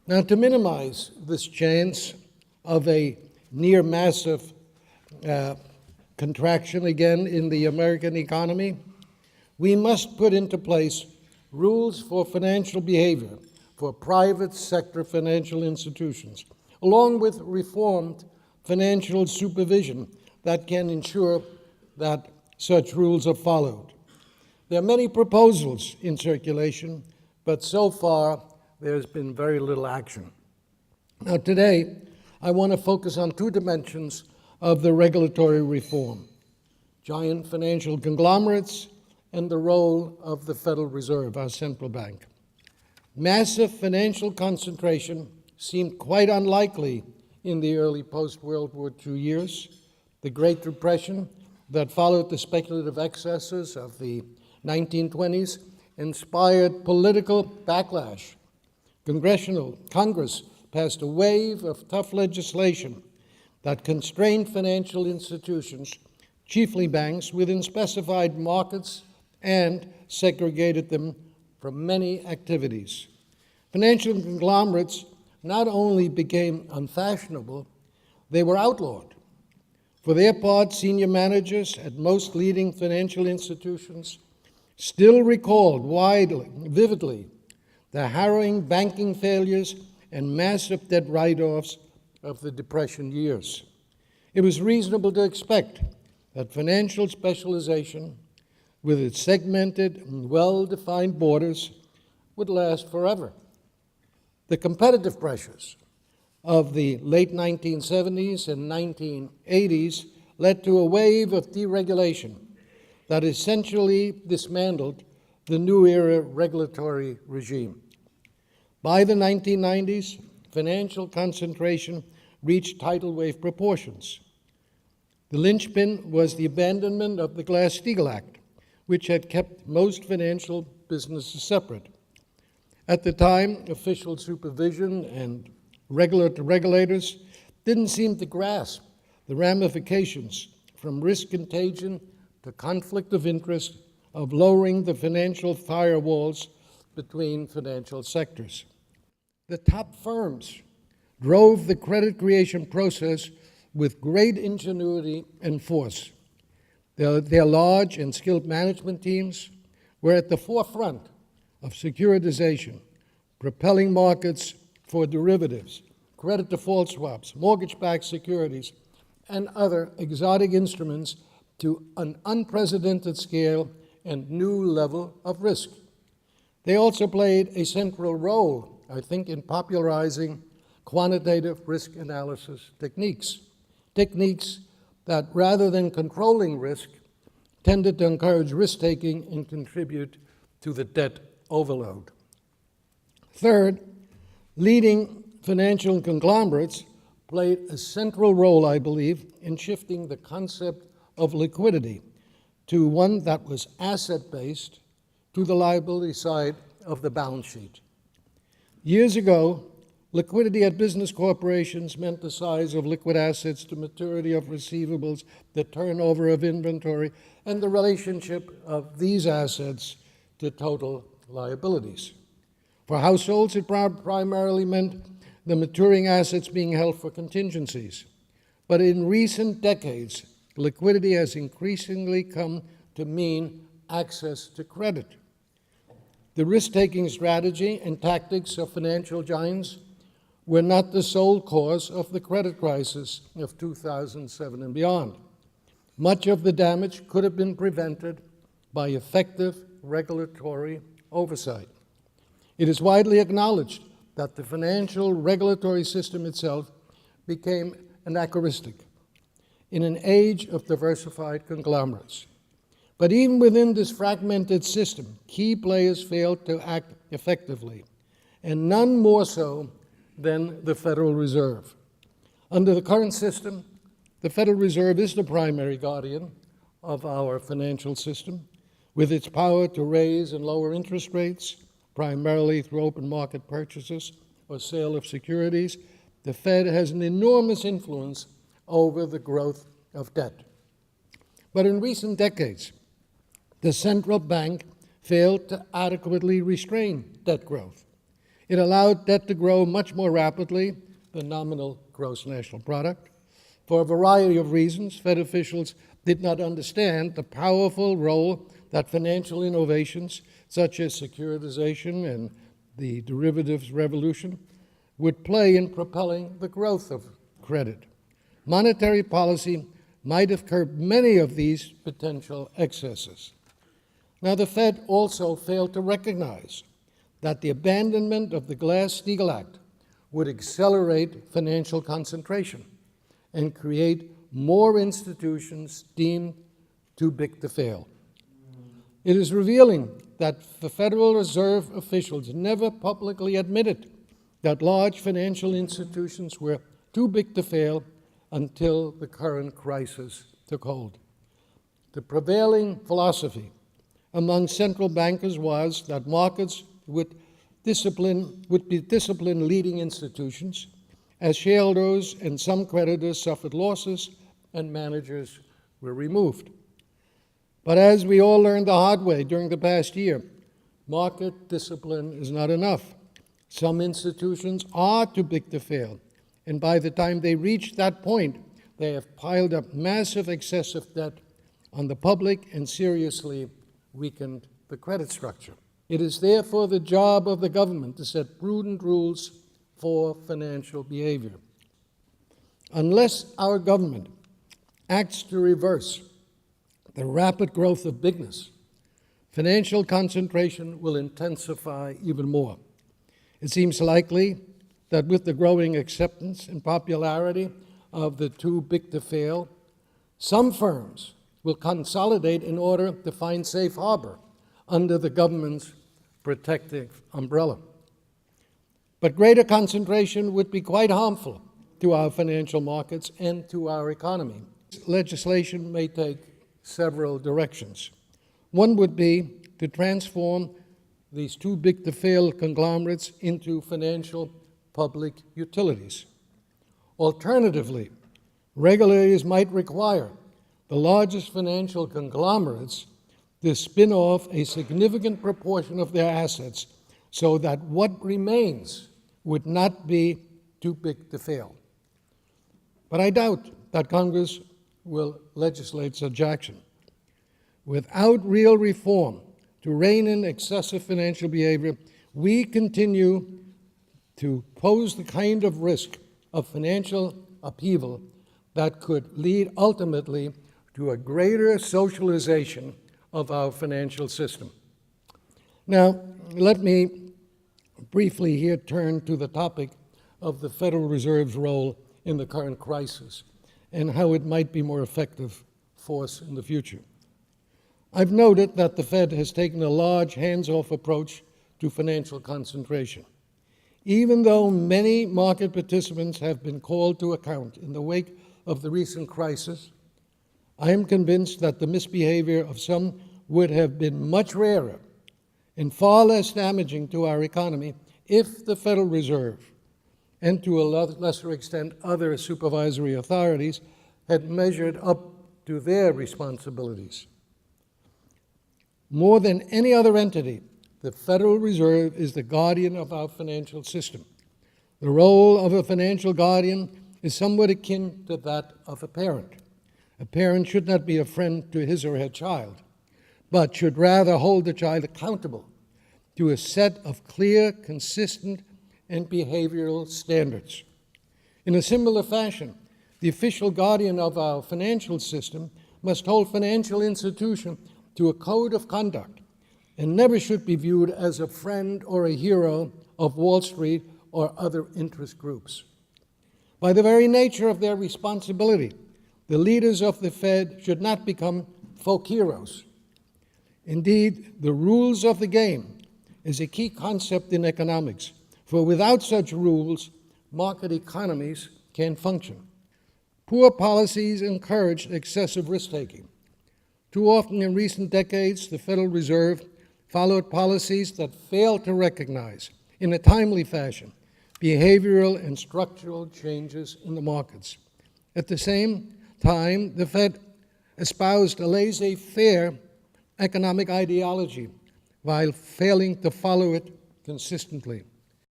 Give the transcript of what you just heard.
Now, to minimize this chance of a near massive contraction again in the American economy, we must put into place rules for financial behavior for private sector financial institutions, along with reformed financial supervision that can ensure that such rules are followed. There are many proposals in circulation, but so far there's been very little action. Now today, I want to focus on two dimensions of the regulatory reform: giant financial conglomerates and the role of the Federal Reserve, our central bank. Massive financial concentration seemed quite unlikely in the early post-World War II years. The Great Depression that followed the speculative excesses of the 1920s inspired political backlash. Congress passed a wave of tough legislation that constrained financial institutions, chiefly banks, within specified markets and segregated them from many activities. Financial conglomerates not only became unfashionable, they were outlawed. For their part, senior managers at most leading financial institutions still recalled vividly the harrowing banking failures and massive debt write-offs of the Depression years. It was reasonable to expect that financial specialization, with its segmented and well-defined borders, would last forever. The competitive pressures of the late 1970s and 1980s led to a wave of deregulation that essentially dismantled the new era regulatory regime. By the 1990s, financial concentration reached tidal wave proportions. The linchpin was the abandonment of the Glass-Steagall Act, which had kept most financial businesses separate. At the time, official supervision and regulators didn't seem to grasp the ramifications from risk contagion to conflict of interest of lowering the financial firewalls between financial sectors. The top firms drove the credit creation process with great ingenuity and force. Their large and skilled management teams were at the forefront of securitization, propelling markets for derivatives, credit default swaps, mortgage-backed securities, and other exotic instruments to an unprecedented scale and new level of risk. They also played a central role, I think, in popularizing quantitative risk analysis techniques that, rather than controlling risk, tended to encourage risk-taking and contribute to the debt overload. Third, leading financial conglomerates played a central role, I believe, in shifting the concept of liquidity to one that was asset-based to the liability side of the balance sheet. Years ago, liquidity at business corporations meant the size of liquid assets to maturity of receivables, the turnover of inventory, and the relationship of these assets to total liabilities. For households, it primarily meant the maturing assets being held for contingencies. But in recent decades, liquidity has increasingly come to mean access to credit. The risk-taking strategy and tactics of financial giants were not the sole cause of the credit crisis of 2007 and beyond. Much of the damage could have been prevented by effective regulatory oversight. It is widely acknowledged that the financial regulatory system itself became anachronistic in an age of diversified conglomerates. But even within this fragmented system, key players failed to act effectively, and none more so than the Federal Reserve. Under the current system, the Federal Reserve is the primary guardian of our financial system, with its power to raise and lower interest rates, primarily through open market purchases or sale of securities. The Fed has an enormous influence over the growth of debt. But in recent decades, the central bank failed to adequately restrain debt growth. It allowed debt to grow much more rapidly than nominal gross national product. For a variety of reasons, Fed officials did not understand the powerful role that financial innovations such as securitization and the derivatives revolution would play in propelling the growth of credit. Monetary policy might have curbed many of these potential excesses. Now, the Fed also failed to recognize that the abandonment of the Glass-Steagall Act would accelerate financial concentration and create more institutions deemed too big to fail. It is revealing that the Federal Reserve officials never publicly admitted that large financial institutions were too big to fail until the current crisis took hold. The prevailing philosophy among central bankers was that markets would be disciplined leading institutions as shareholders and some creditors suffered losses and managers were removed. But as we all learned the hard way during the past year, market discipline is not enough. Some institutions are too big to fail, and by the time they reach that point, they have piled up massive excessive debt on the public and seriously weakened the credit structure. It is therefore the job of the government to set prudent rules for financial behavior. Unless our government acts to reverse the rapid growth of bigness, financial concentration will intensify even more. It seems likely that with the growing acceptance and popularity of the too big to fail, some firms will consolidate in order to find safe harbor under the government's protective umbrella. But greater concentration would be quite harmful to our financial markets and to our economy. Legislation may take several directions. One would be to transform these too big to fail conglomerates into financial public utilities. Alternatively, regulators might require the largest financial conglomerates to spin off a significant proportion of their assets so that what remains would not be too big to fail. But I doubt that Congress will legislate such action. Without real reform to rein in excessive financial behavior, we continue to pose the kind of risk of financial upheaval that could lead ultimately to a greater socialization of our financial system. Now, let me briefly here turn to the topic of the Federal Reserve's role in the current crisis and how it might be more effective force in the future. I've noted that the Fed has taken a large hands-off approach to financial concentration. Even though many market participants have been called to account in the wake of the recent crisis, I am convinced that the misbehavior of some would have been much rarer and far less damaging to our economy if the Federal Reserve, and to a lesser extent other supervisory authorities, had measured up to their responsibilities. More than any other entity, the Federal Reserve is the guardian of our financial system. The role of a financial guardian is somewhat akin to that of a parent. A parent should not be a friend to his or her child, but should rather hold the child accountable to a set of clear, consistent, and behavioral standards. In a similar fashion, the official guardian of our financial system must hold financial institutions to a code of conduct and never should be viewed as a friend or a hero of Wall Street or other interest groups. By the very nature of their responsibility, the leaders of the Fed should not become folk heroes. Indeed, the rules of the game is a key concept in economics, for without such rules, market economies can't function. Poor policies encourage excessive risk-taking. Too often in recent decades, the Federal Reserve followed policies that failed to recognize, in a timely fashion, behavioral and structural changes in the markets. At the same time, the Fed espoused a laissez-faire economic ideology while failing to follow it consistently.